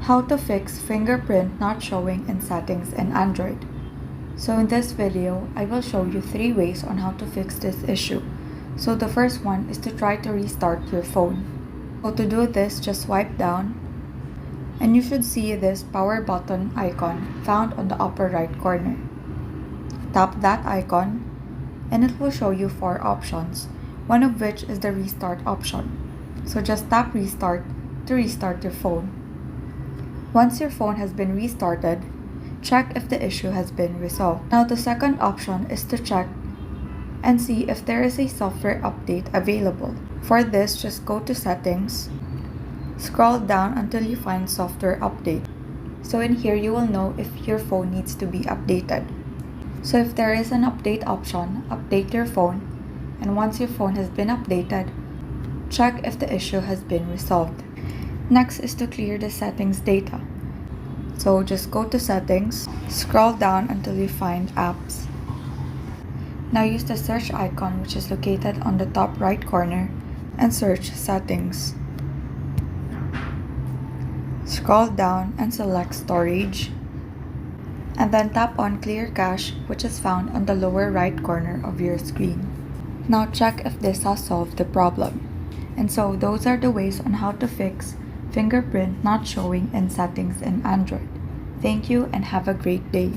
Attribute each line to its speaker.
Speaker 1: How to fix fingerprint not showing in settings in Android. So in this video, I will show you 3 ways on how to fix this issue. So the first one is to try to restart your phone. So to do this, just swipe down and you should see this power button icon found on the upper right corner. Tap that icon and it will show you 4 options, one of which is the restart option. So just tap restart to restart your phone. Once your phone has been restarted, check if the issue has been resolved. Now the second option is to check and see if there is a software update available. For this, just go to settings, scroll down until you find software update. So in here you will know if your phone needs to be updated. So if there is an update option, update your phone, and once your phone has been updated, check if the issue has been resolved. Next is to clear the settings data. So just go to settings, scroll down until you find apps. Now use the search icon which is located on the top right corner and search settings. Scroll down and select storage. And then tap on clear cache which is found on the lower right corner of your screen. Now check if this has solved the problem. And so those are the ways on how to fix fingerprint not showing in settings in Android. Thank you and have a great day.